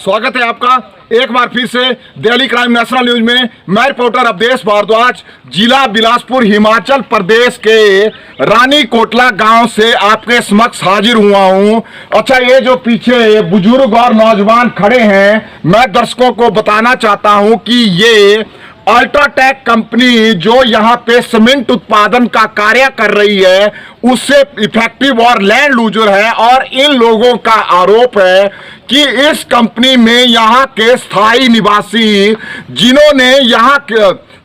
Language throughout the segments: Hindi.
स्वागत है आपका एक बार फिर से दिल्ली क्राइम नेशनल न्यूज में। मैं रिपोर्टर अवधेश भारद्वाज जिला बिलासपुर हिमाचल प्रदेश के रानी कोटला गांव से आपके समक्ष हाजिर हुआ हूं। अच्छा, ये जो पीछे बुजुर्ग और नौजवान खड़े हैं, मैं दर्शकों को बताना चाहता हूं कि ये अल्ट्राटेक कंपनी जो यहाँ पे सीमेंट उत्पादन का कार्य कर रही है उससे इफेक्टिव और लैंड लूजर है। और इन लोगों का आरोप है कि इस कंपनी में यहाँ के स्थायी निवासी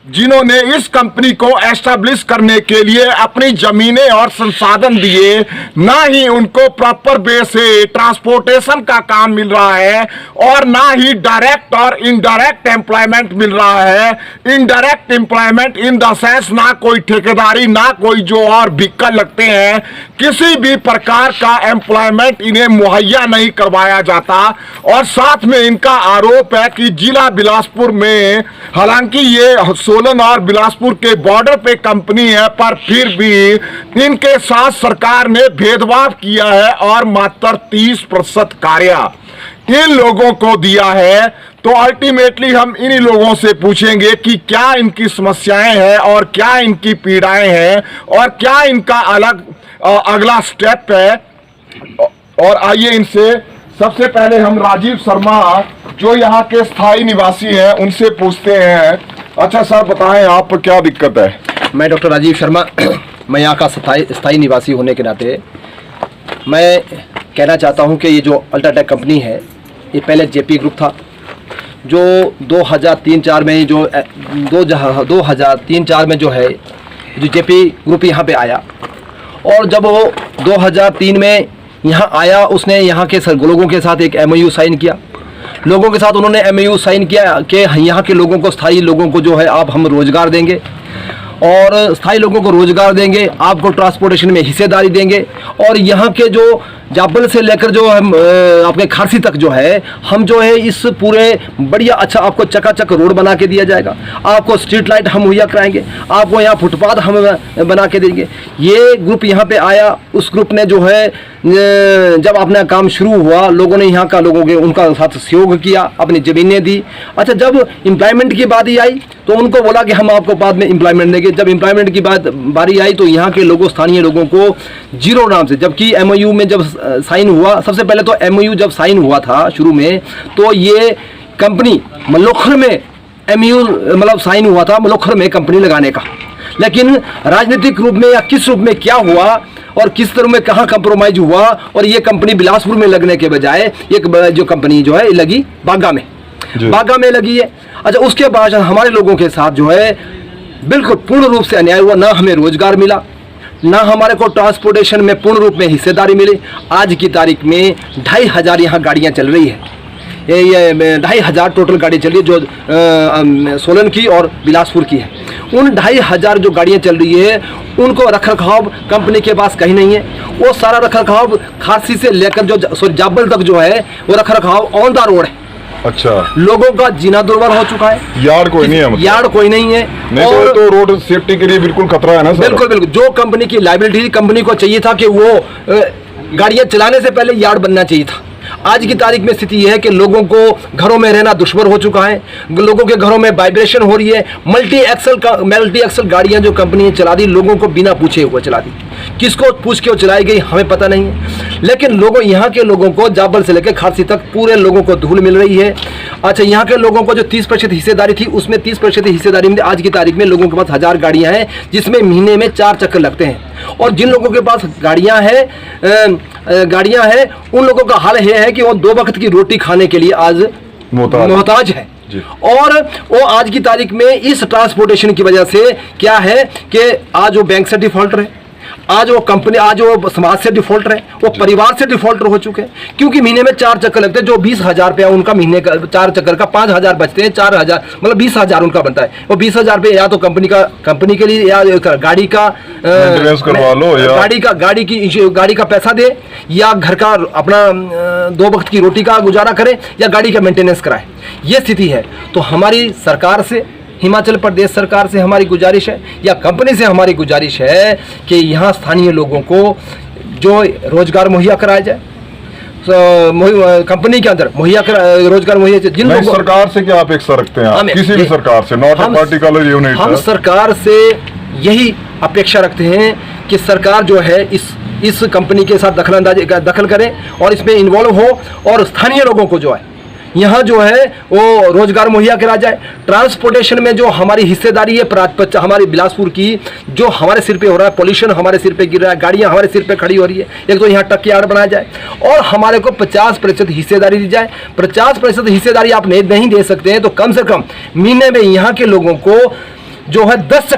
जिन्होंने इस कंपनी को एस्टैब्लिश करने के लिए अपनी जमीनें और संसाधन दिए, ना ही उनको प्रॉपर वे से ट्रांसपोर्टेशन का काम मिल रहा है और ना ही डायरेक्ट और इनडायरेक्ट एम्प्लॉयमेंट मिल रहा है। Indirect employment in the sense ना कोई ठेकेदारी, ना कोई जो और व्हीकल लगते हैं, किसी भी प्रकार का एम्प्लॉयमेंट इन्हें मुहैया नहीं करवाया जाता। और साथ में इनका आरोप है कि जिला बिलासपुर में, हालांकि ये सोलन और बिलासपुर के बॉर्डर पे कंपनी है, पर फिर भी इनके साथ सरकार ने भेदभाव किया है और मात्र 30% कार्य इन लोगों को दिया है। तो अल्टीमेटली हम इन्हीं लोगों से पूछेंगे कि क्या इनकी समस्याएं हैं और क्या इनकी पीड़ाएं हैं और क्या इनका अगला स्टेप है। और आइए इनसे सबसे पहले हम राजीव शर्मा जो यहाँ के स्थायी निवासी हैं उनसे पूछते हैं। अच्छा सर, बताएं आप क्या दिक्कत है। मैं डॉक्टर राजीव शर्मा, मैं यहाँ का स्थायी निवासी होने के नाते मैं कहना चाहता हूँ कि ये जो अल्ट्राटेक कंपनी है ये पहले जेपी ग्रुप था, जो 2003-4 में जो 2003-4 में जो है जो जेपी ग्रुप यहाँ पे आया। और जब वो 2003 में यहाँ आया, उसने यहाँ के लोगों के साथ एक MOU साइन किया। लोगों के साथ उन्होंने MOU साइन किया कि यहाँ के लोगों को, स्थायी लोगों को जो है आप हम रोज़गार देंगे और स्थायी लोगों को रोज़गार देंगे, आपको ट्रांसपोर्टेशन में हिस्सेदारी देंगे। और यहाँ के जो जाबल से लेकर जो हम आपके खारसी तक जो है, हम जो है इस पूरे बढ़िया अच्छा आपको चकाचक रोड बना के दिया जाएगा, आपको स्ट्रीट लाइट हम मुहैया कराएंगे, आपको यहाँ फुटपाथ हम बना के देंगे। ये ग्रुप यहाँ पे आया, उस ग्रुप ने जो है जब अपना काम शुरू हुआ, लोगों ने यहाँ का लोगों के उनका साथ सहयोग किया, अपनी ज़मीनें दी। अच्छा, जब एम्प्लॉयमेंट की बारी आई तो उनको बोला कि हम आपको बाद में एम्प्लॉयमेंट देंगे। जब एम्प्लॉयमेंट की बारी आई तो यहाँ के लोगों, स्थानीय लोगों को जीरो नाम से, जबकि MOU में जब साइन हुआ, सबसे पहले तो MOU जब साइन हुआ था शुरू में, तो ये कंपनी मलोखर में MOU मतलब साइन हुआ था मलोखर में कंपनी लगाने का। लेकिन राजनीतिक रूप में या किस रूप में क्या हुआ और किस तरह में कहाँ कंप्रोमाइज हुआ, और ये कंपनी बिलासपुर में लगने के बजाय एक जो कंपनी जो है लगी बागा में लगी है। अच्छा, उसके बाद हमारे लोगों के साथ जो है बिल्कुल पूर्ण रूप से अन्याय हुआ। ना हमें रोजगार मिला, ना हमारे को ट्रांसपोर्टेशन में पूर्ण रूप में हिस्सेदारी मिली। आज की तारीख में 2500 यहाँ गाड़ियाँ चल रही है, ये 2500 टोटल गाड़ी चल रही है जो सोलन की और बिलासपुर की है। उन 2500 जो गाड़ियाँ चल रही है उनको रखरखाव कंपनी के पास कहीं नहीं है। वो सारा रखरखाव खारसी से लेकर जो जाबल तक जो है वो रखरखाव ऑन द रोड है। अच्छा, लोगों का जीना दुर्भर हो चुका है, यार्ड कोई नहीं है, मतलब यार्ड कोई नहीं है। नहीं और तो रोड सेफ्टी के लिए बिल्कुल खतरा है ना सर। बिल्कुल जो कंपनी की लायबिलिटी, कंपनी को चाहिए था कि वो गाड़ियां चलाने से पहले यार्ड बनना चाहिए था। आज की तारीख में स्थिति यह है कि लोगों को घरों में रहना दुश्मन हो चुका है, लोगों के घरों में वाइब्रेशन हो रही है। मल्टी एक्सल गाड़ियां जो कंपनी ने चला दी, लोगों को बिना पूछे हुए चला दी। किसको पूछ के वो चलाई गई हमें पता नहीं है, लेकिन लोगों, यहाँ के लोगों को जाबल से लेकर खारसी तक पूरे लोगों को धूल मिल रही है। अच्छा, यहाँ के लोगों को जो 30% हिस्सेदारी थी उसमें 30% हिस्सेदारी में आज की तारीख में लोगों के पास 1000 गाड़ियाँ हैं, जिसमें महीने में 4 चक्कर लगते हैं। और जिन लोगों के पास गाड़ियाँ हैं उन लोगों का हाल यह है कि वो 2 वक्त की रोटी खाने के लिए आज मोहताज है। और वो आज की तारीख में इस ट्रांसपोर्टेशन की वजह से क्या है कि आज वो बैंक से डिफॉल्टर है, आज वो कंपनी, आज वो समाज से डिफॉल्टर है, वो परिवार से डिफॉल्टर हो चुके हैं। क्योंकि महीने में 4 चक्कर लगते हैं, जो 20,000 रुपया उनका महीने का 4 चक्कर का 5,000 बचते हैं, 4,000 मतलब 20,000 उनका बनता है। वो 20,000 रुपये या तो कंपनी के लिए या गाड़ी का करवा लो, या गाड़ी का पैसा दे, या घर का अपना 2 वक्त की रोटी का गुजारा करे, या गाड़ी का मेंटेनेंस कराए। ये स्थिति है। तो हमारी सरकार से, हिमाचल प्रदेश सरकार से हमारी गुजारिश है, या कंपनी से हमारी गुजारिश है कि यहाँ स्थानीय लोगों को जो रोजगार मुहैया कराया जाए। कंपनी के अंदर मुहैया रोजगार मुहैया जिन नहीं, लोगों सरकार से क्या अपेक्षा रखते हैं आप? किसी भी सरकार से, नॉट अ पार्टिकुलर यूनिट। हम सरकार से यही अपेक्षा रखते हैं कि सरकार जो है इस कंपनी के साथ दखल करे और इसमें इन्वॉल्व हो और स्थानीय लोगों को जो है यहाँ जो है वो रोजगार मुहैया करा जाए। ट्रांसपोर्टेशन में जो हमारी हिस्सेदारी है हमारी बिलासपुर की, जो हमारे सिर पे हो रहा है, पोल्यूशन हमारे सिर पे गिर रहा है, गाड़ियाँ हमारे सिर पे खड़ी हो रही है, एक तो यहाँ ट्रक यार्ड बनाया जाए और हमारे को 50% हिस्सेदारी दी जाए। 50% हिस्सेदारी आप नहीं दे सकते हैं तो कम से कम महीने में यहाँ के लोगों को जो है 10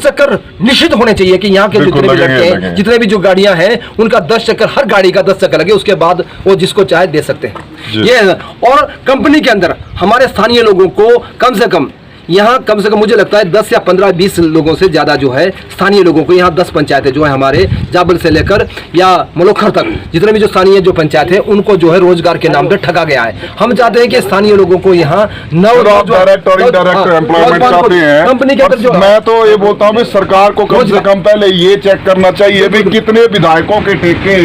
चक्कर निश्चित होने चाहिए कि यहाँ के जितने भी लड़के हैं, जितने भी जो गाड़ियां हैं, उनका 10 चक्कर, हर गाड़ी का 10 चक्कर लगे, उसके बाद वो जिसको चाहे दे सकते हैं ये। और कंपनी के अंदर हमारे स्थानीय लोगों को कम से कम यहाँ कम से कम मुझे लगता है 10 या 15-20 लोगों से ज़्यादा जो है स्थानीय लोगों को, यहाँ 10 पंचायतें जो है हमारे जाबल से लेकर या मलोखर तक जितने भी जो स्थानीय जो पंचायत है उनको जो है रोजगार के नाम पे ठगा गया है। हम चाहते हैं कि स्थानीय लोगों को यहाँ डायरेक्ट और इनडायरेक्ट एम्प्लॉयमेंट चाहते हैं कंपनी के अंदर। मैं तो ये बोलता हूँ सरकार को कम से कम पहले ये चेक करना चाहिए भी कितने विधायकों के ठेके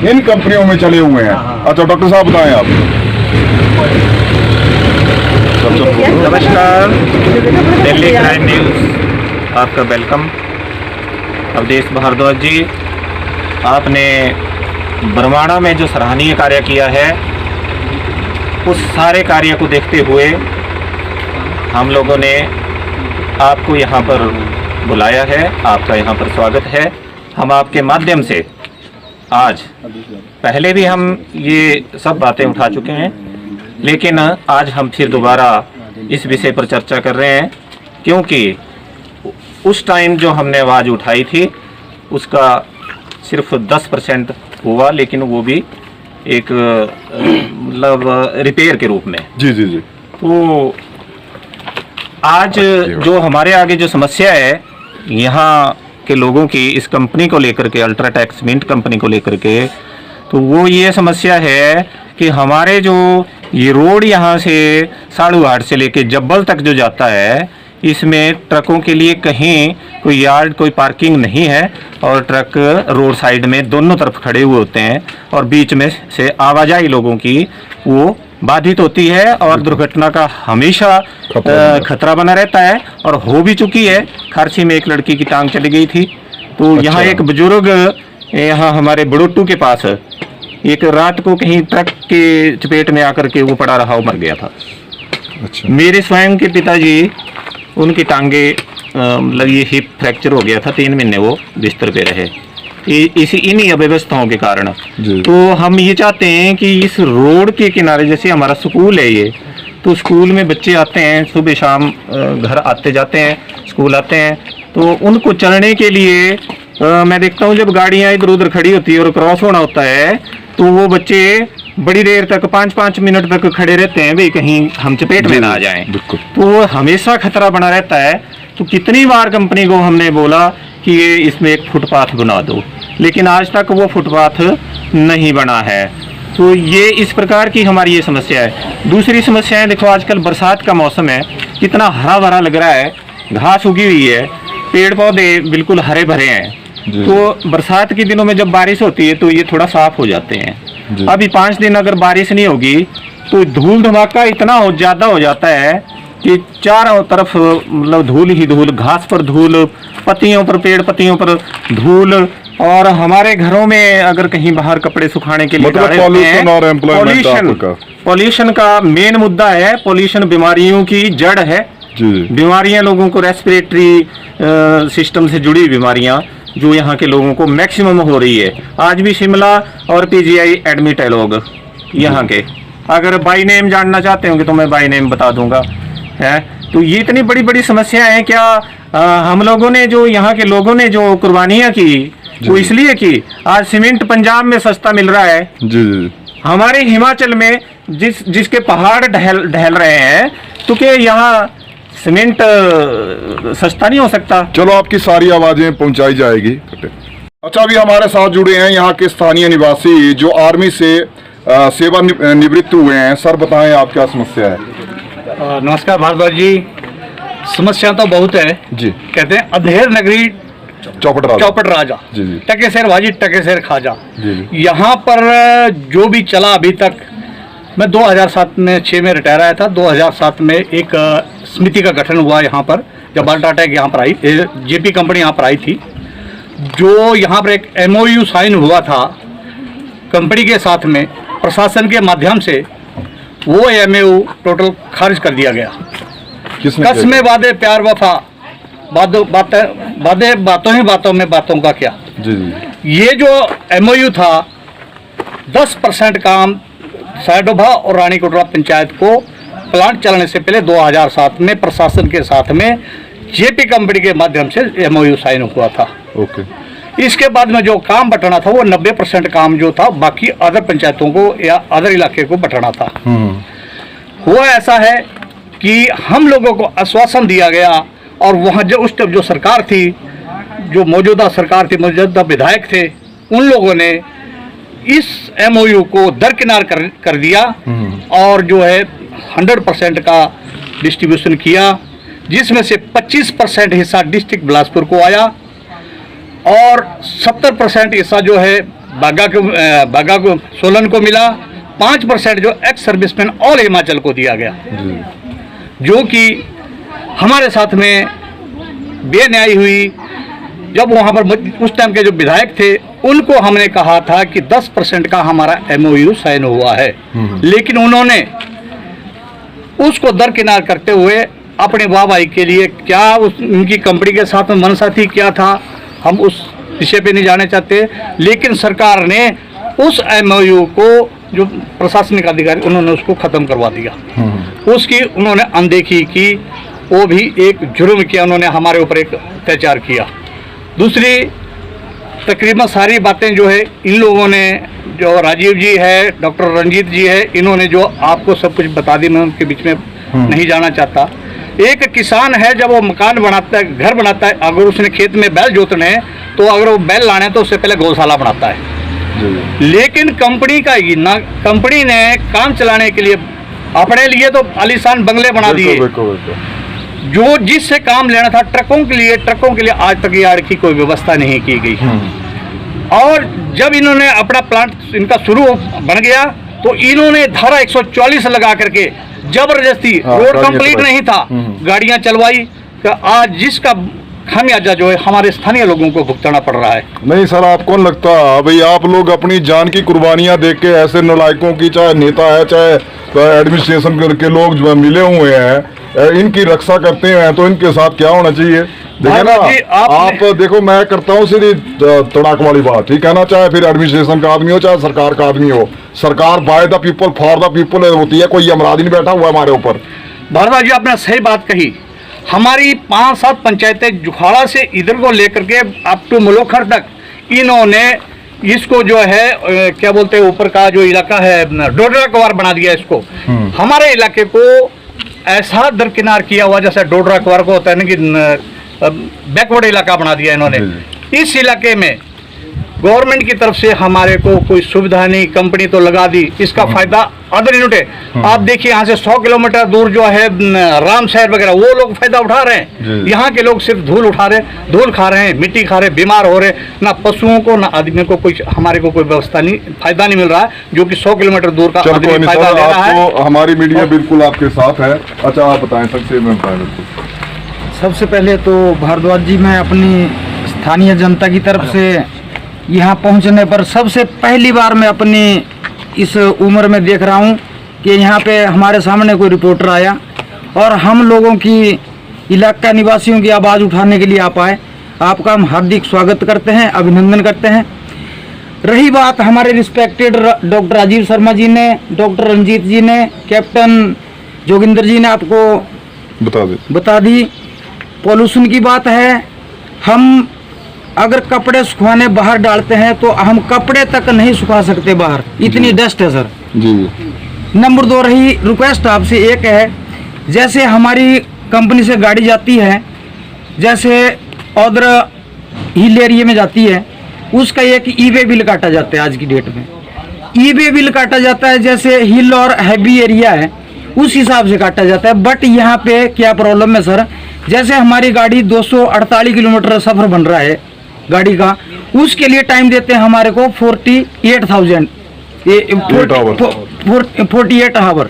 इन कंपनियों में चले हुए हैं। अच्छा डॉक्टर साहब बताएं आप। नमस्कार, दिल्ली क्राइम न्यूज़ आपका वेलकम। अवधेश भारद्वाज जी, आपने बरवाड़ा में जो सराहनीय कार्य किया है, उस सारे कार्य को देखते हुए हम लोगों ने आपको यहाँ पर बुलाया है, आपका यहाँ पर स्वागत है। हम आपके माध्यम से आज पहले भी हम ये सब बातें उठा चुके हैं, लेकिन आज हम फिर दोबारा इस विषय पर चर्चा कर रहे हैं, क्योंकि उस टाइम जो हमने आवाज़ उठाई थी उसका सिर्फ 10% हुआ, लेकिन वो भी एक मतलब रिपेयर के रूप में। जी जी जी। तो आज जो हमारे आगे जो समस्या है यहाँ के लोगों की, इस कंपनी को लेकर के, अल्ट्राटेक सीमेंट कंपनी को लेकर के, तो वो ये समस्या है कि हमारे जो ये रोड यहाँ से साड़ूहाट से लेके जब्बल तक जो जाता है, इसमें ट्रकों के लिए कहीं कोई यार्ड, कोई पार्किंग नहीं है और ट्रक रोड साइड में दोनों तरफ खड़े हुए होते हैं और बीच में से आवाजाही लोगों की वो बाधित होती है और दुर्घटना का हमेशा खतरा बना रहता है और हो भी चुकी है। खारसी में एक लड़की की टांग चली गई थी। तो यहाँ एक बुजुर्ग यहाँ हमारे बड़ोटू के पास एक रात को कहीं ट्रक के चपेट में आकर के वो पड़ा रहा, वो मर गया था। अच्छा। मेरे स्वयं के पिताजी, उनकी टांगे मतलब ये हिप फ्रैक्चर हो गया था, 3 महीने वो बिस्तर पे रहे इसी इन्हीं अव्यवस्थाओं के कारण। तो हम ये चाहते हैं कि इस रोड के किनारे, जैसे हमारा स्कूल है ये, तो स्कूल में बच्चे आते हैं सुबह शाम, घर आते जाते हैं, स्कूल आते हैं, तो उनको चलने के लिए मैं देखता हूँ जब गाड़ियाँ इधर उधर खड़ी होती है और क्रॉस होना होता है तो वो बच्चे बड़ी देर तक 5-5 मिनट तक खड़े रहते हैं भाई कहीं हम चपेट में ना आ जाएं। तो हमेशा खतरा बना रहता है। तो कितनी बार कंपनी को हमने बोला कि ये इसमें एक फुटपाथ बना दो, लेकिन आज तक वो फुटपाथ नहीं बना है। तो ये इस प्रकार की हमारी ये समस्या है। दूसरी समस्या है, देखो आजकल बरसात का मौसम है, कितना हरा भरा लग रहा है, घास उगी हुई है, पेड़ पौधे बिल्कुल हरे भरे हैं। तो बरसात के दिनों में जब बारिश होती है तो ये थोड़ा साफ हो जाते हैं। अभी 5 दिन अगर बारिश नहीं होगी तो धूल धमाका इतना ज़्यादा हो जाता है कि चारों तरफ मतलब धूल ही धूल, घास पर धूल, पत्तियों पर, पेड़ पत्तियों पर धूल। और हमारे घरों में अगर कहीं बाहर कपड़े सुखाने के लिए पॉल्यूशन का मेन मुद्दा है। पॉल्यूशन बीमारियों की जड़ है। बीमारियां लोगों को, रेस्पिरेटरी सिस्टम से जुड़ी बीमारियां जो यहाँ के लोगों को मैक्सिमम हो रही है। आज भी शिमला और पीजीआई एडमिट है लोग यहाँ के। अगर बाई नेम जानना चाहते होंगे तो मैं बाई नेम बता दूंगा है। तो ये इतनी बड़ी बड़ी समस्या है। क्या हम लोगों ने, जो यहाँ के लोगों ने जो कुर्बानियाँ की, वो इसलिए की आज सीमेंट पंजाब में सस्ता मिल रहा है। जी। हमारे हिमाचल में जिसके पहाड़ ढहल रहे हैं, तो क्या यहाँ सीमेंट सस्ता नहीं हो सकता? चलो, आपकी सारी आवाजें पहुंचाई जाएगी। अच्छा, अभी हमारे साथ जुड़े हैं यहाँ के स्थानीय निवासी जो आर्मी से सेवा निवृत्त हुए हैं। सर बताएं, आप क्या समस्या है? नमस्कार भारद्वाज जी। समस्या तो बहुत है जी। कहते हैं अधेड़ नगरी चौपट राजा, जी जी। टकेसर भाजी टकेसर खाजा। जी जी। यहाँ पर जो भी चला अभी तक, मैं 2007 में 6 में रिटायर आया था। 2007 में एक समिति का गठन हुआ यहाँ पर, जब बाल्टा अटैक यहाँ पर आई, जेपी कंपनी यहाँ पर आई थी। जो यहाँ पर एक MOU साइन हुआ था कंपनी के साथ में, प्रशासन के माध्यम से वो MOU टोटल खारिज कर दिया गया। किसने कसमें वादे प्यार वफा, बातों ही बातों में बातों का क्या। जी जी। ये जो MOU था, 10% काम सैडोभा और रानी कोटरा पंचायत को प्लांट चलाने से पहले 2007 में प्रशासन के साथ में जेपी कंपनी के माध्यम से MOU साइन हुआ था। ओके। इसके बाद में जो काम बंटना था वो 90% काम जो था बाकी अदर पंचायतों को या अदर इलाके को बंटना था। हुआ ऐसा है कि हम लोगों को आश्वासन दिया गया, और वहाँ जो उस टाइम जो सरकार थी, जो मौजूदा सरकार थी, मौजूदा विधायक थे, उन लोगों ने इस MOU को दरकिनार कर दिया और जो है 100% का डिस्ट्रीब्यूशन किया, जिसमें से 25% हिस्सा डिस्ट्रिक्ट बिलासपुर को आया और 70% हिस्सा जो है बागा को सोलन को मिला। 5% जो एक्स सर्विसमैन ऑल हिमाचल को दिया गया, जो कि हमारे साथ में बेन्यायी हुई। जब वहाँ पर उस टाइम के जो विधायक थे, उनको हमने कहा था कि 10% का हमारा MOU साइन हुआ है, लेकिन उन्होंने उसको दरकिनार करते हुए अपने वाहवाही के लिए क्या उनकी कंपनी के साथ में मनसा थी, क्या था, हम उस विषय पे नहीं जाने चाहते। लेकिन सरकार ने उस MOU को, जो प्रशासनिक अधिकारी, उन्होंने उसको ख़त्म करवा दिया। उसकी उन्होंने अनदेखी की, वो भी एक जुर्म किया, उन्होंने हमारे ऊपर एक अत्याचार किया। दूसरी तकरीबन सारी बातें जो है इन लोगों ने, जो राजीव जी है, डॉक्टर रंजीत जी है, इन्होंने जो आपको सब कुछ बता दी, मैं उनके बीच में नहीं जाना चाहता। एक किसान है, जब वो मकान बनाता है, घर बनाता है, अगर उसने खेत में बैल जोतने हैं तो अगर वो बैल लाने तो उससे पहले गौशाला बनाता है। लेकिन कंपनी का ही ना, कंपनी ने काम चलाने के लिए अपने लिए तो आलीशान बंगले बना दिए। जो जिससे काम लेना था ट्रकों के लिए आज तक यार्ड की कोई व्यवस्था नहीं की गई। और जब इन्होंने अपना प्लांट इनका शुरू बन गया तो इन्होंने धारा 144 लगा करके जबरदस्ती, रोड कंप्लीट नहीं था, गाड़ियां चलवाई। तो आज जिसका खामियाजा जो है हमारे स्थानीय लोगों को भुगतना पड़ रहा है। नहीं सर, आपको लगता भाई आप लोग अपनी जान की कुर्बानियां देख के ऐसे नालायकों की, चाहे नेता है चाहे एडमिनिस्ट्रेशन के लोग जो मिले हुए हैं, इनकी रक्षा करते हैं, तो इनके साथ क्या होना चाहिए? देखिए ना, आप देखो, मैं करता हूँ सीधी तड़ाक वाली बात, ठीक है ना, चाहे फिर एडमिनिस्ट्रेशन का आदमी हो चाहे सरकार का आदमी हो, सरकार by the people for the people होती है, कोई यमराज नहीं बैठा हुआ हमारे ऊपर। भारद्वाज जी, आपने सही बात कही। हमारी 5-7 पंचायतें जुखाड़ा से इधर को लेकर के अप टू मलोखर तक इन्होंने इसको जो है क्या बोलते हैं, ऊपर का जो इलाका है डोडरा कवार बना दिया इसको। हमारे इलाके को ऐसा दरकिनार किया हुआ जैसे डोडरा कवार को होता है ना कि बैकवर्ड इलाका बना दिया इन्होंने। इस इलाके में गवर्नमेंट की तरफ से हमारे को कोई सुविधा नहीं, कंपनी तो लगा दी, इसका फायदा अदर यूनिट। आप देखिए यहाँ से 100 किलोमीटर दूर जो है राम शहर वगैरह, वो लोग फायदा उठा रहे हैं। यहाँ के लोग सिर्फ धूल उठा रहे, धूल खा रहे हैं, मिट्टी खा रहे, बीमार हो रहे। ना पशुओं को ना आदमियों को कोई, हमारे को कोई व्यवस्था नहीं, फायदा नहीं मिल रहा है, जो कि 100 किलोमीटर दूर का आदमी फायदा ले रहा है। हमारी मीडिया बिल्कुल आपके साथ है। अच्छा, आप बताएं सबसे में सबसे पहले तो भारद्वाज जी, मैं अपनी स्थानीय जनता की तरफ से यहाँ पहुँचने पर सबसे पहली बार मैं अपनी इस उम्र में देख रहा हूँ कि यहाँ पे हमारे सामने कोई रिपोर्टर आया और हम लोगों की, इलाका निवासियों की आवाज़ उठाने के लिए आप आए। आपका हम हार्दिक स्वागत करते हैं, अभिनंदन करते हैं। रही बात हमारे रिस्पेक्टेड डॉक्टर राजीव शर्मा जी ने, डॉक्टर रंजीत जी ने, कैप्टन जोगिंदर जी ने आपको बता दी। पॉल्यूशन की बात है, हम अगर कपड़े सुखाने बाहर डालते हैं तो हम कपड़े तक नहीं सुखा सकते बाहर, इतनी डस्ट है सर जी। नंबर 2 रही रिक्वेस्ट आपसे एक है, जैसे हमारी कंपनी से गाड़ी जाती है, जैसे अदर हिल एरिया में जाती है, उसका एक ई-वे बिल काटा जाता है। आज की डेट में ई-वे बिल काटा जाता है, जैसे हिल और हैवी एरिया है उस हिसाब से काटा जाता है। बट यहाँ पे क्या प्रॉब्लम है सर जैसे हमारी गाड़ी 248 किलोमीटर सफर बन रहा है गाड़ी का, उसके लिए टाइम देते हैं हमारे को 48,000 48 आवर।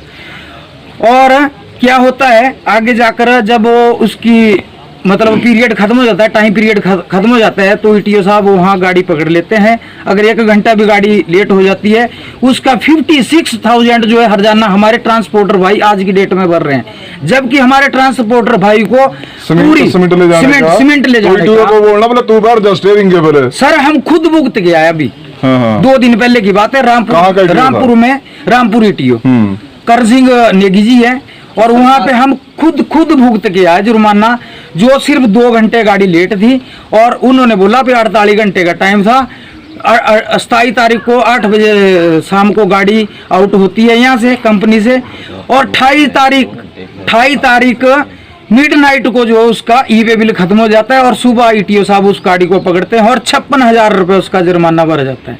और क्या होता है आगे जाकर जब वो उसकी मतलब पीरियड खत्म हो जाता है, टाइम पीरियड खत्म हो जाता है, तो ईटीओ साहब वहाँ गाड़ी पकड़ लेते हैं। अगर 1 घंटा भी गाड़ी लेट हो जाती है उसका 56,000 जो है हर्जाना हमारे ट्रांसपोर्टर भाई आज की डेट में भर रहे हैं। जबकि हमारे ट्रांसपोर्टर भाई को पूरी सीमेंट ले जाने का बोलना बोले तू बार स्टीयरिंग के बोले सर हम खुद भुगत के आए अभी। 2 दिन पहले की बात है, रामपुर ईटीओ कर सिंह नेगी जी है, और वहाँ पे हम खुद भुगत के आए जुर्माना, जो सिर्फ 2 घंटे गाड़ी लेट थी और उन्होंने बोला भी 48 घंटे का टाइम था। 27 तारीख को 8 बजे शाम को गाड़ी आउट होती है यहाँ से कंपनी से, और 28 तारीख मिडनाइट को जो उसका ई-वे बिल खत्म हो जाता है और सुबह ईटीओ साहब उस गाड़ी को पकड़ते हैं और 56,000 रुपये उसका जुर्माना भरा जाता है।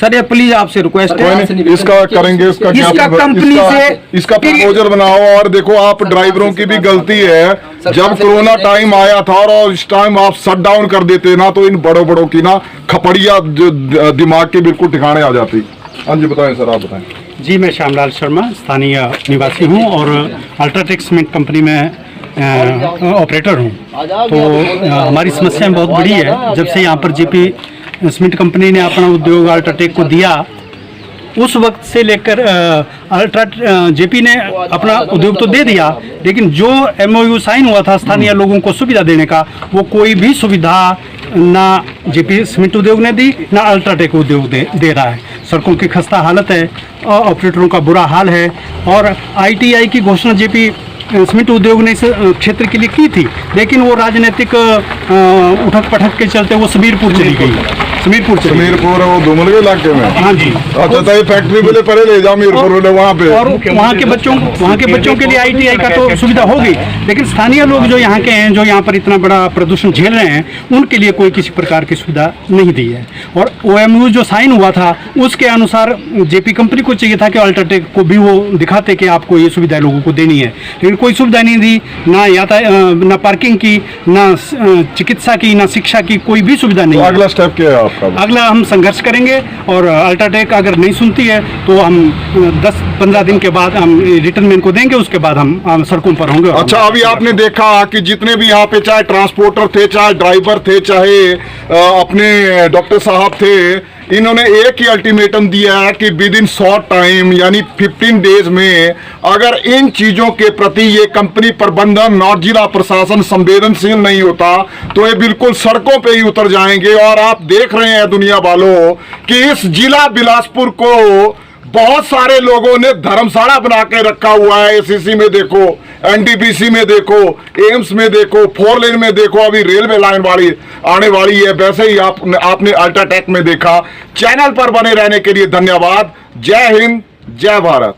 सर ये प्लीज आपसे रिक्वेस्ट है, इसका करेंगे, इसका कंपनी से इसका प्रपोजल बनाओ। और देखो आप ड्राइवरों की भी गलती है, जब कोरोना टाइम आया था और इस टाइम आप शट डाउन कर देते ना तो इन बड़ों की ना खपड़िया जो दिमाग के बिल्कुल ठिकाने आ जाती। हाँ जी बताएं सर, आप बताएं। जी मैं श्यामलाल शर्मा स्थानीय निवासी हूँ और अल्ट्राटेक सीमेंट कंपनी में ऑपरेटर हूँ। तो हमारी समस्याएं बहुत बड़ी है। जब से यहाँ पर जेपी सीमेंट कंपनी ने अपना उद्योग अल्ट्राटेक को दिया, उस वक्त से लेकर जेपी ने अपना उद्योग तो दे दिया, लेकिन जो एमओयू साइन हुआ था स्थानीय लोगों को सुविधा देने का, वो कोई भी सुविधा ना जेपी सीमेंट उद्योग ने दी ना अल्ट्राटेक उद्योग दे रहा है। सड़कों की खस्ता हालत है, ऑपरेटरों का बुरा हाल है, और आईटीआई की घोषणा जेपी सीमेंट उद्योग ने इस क्षेत्र के लिए की थी, लेकिन वो राजनीतिक उठक पटक के चलते वो समीरपुर चली गई। समीरपुर वो दुमल के इलाके में। हाँ जी। अच्छा तो ये फैक्ट्री बोले पहले ले जाओ मीरपुर बोले वहाँ पे, और वहाँ के बच्चों के लिए आईटीआई का तो सुविधा होगी, लेकिन स्थानीय लोग जो यहाँ के हैं, जो यहाँ पर इतना बड़ा प्रदूषण झेल रहे हैं, उनके लिए कोई किसी प्रकार की सुविधा नहीं दी है। और ओएमयू जो साइन हुआ था उसके अनुसार जेपी कंपनी को चाहिए था कि अल्ट्राटेक को भी वो दिखाते कि आपको ये सुविधा लोगों को देनी है, लेकिन कोई सुविधा नहीं दी, ना पार्किंग की, ना चिकित्सा की, ना शिक्षा की, कोई भी सुविधा नहीं। अगला स्टेप क्या है आपका? अगला हम संघर्ष करेंगे, और अल्ट्राटेक अगर नहीं सुनती है तो हम 10-15 दिन के बाद हम रिटर्न में इनको देंगे, उसके बाद हम सड़कों पर होंगे। अच्छा अभी आपने देखा कि जितने भी यहाँ पे चाहे ट्रांसपोर्टर थे, चाहे ड्राइवर थे, चाहे अपने डॉक्टर साहब थे, इन्होंने एक ही अल्टीमेटम दिया है कि विद इन शॉर्ट टाइम यानी 15 डेज में अगर इन चीजों के प्रति ये कंपनी प्रबंधन और जिला प्रशासन संवेदनशील नहीं होता तो ये बिल्कुल सड़कों पे ही उतर जाएंगे। और आप देख रहे हैं दुनिया वालों कि इस जिला बिलासपुर को बहुत सारे लोगों ने धर्मशाला बना के रखा हुआ है। एसीसी में देखो, एनटीपीसी में देखो, एम्स में देखो, 4 लेन में देखो, अभी रेलवे लाइन वाली आने वाली है, वैसे ही आपने अल्ट्राटेक में देखा। चैनल पर बने रहने के लिए धन्यवाद। जय हिंद, जय भारत।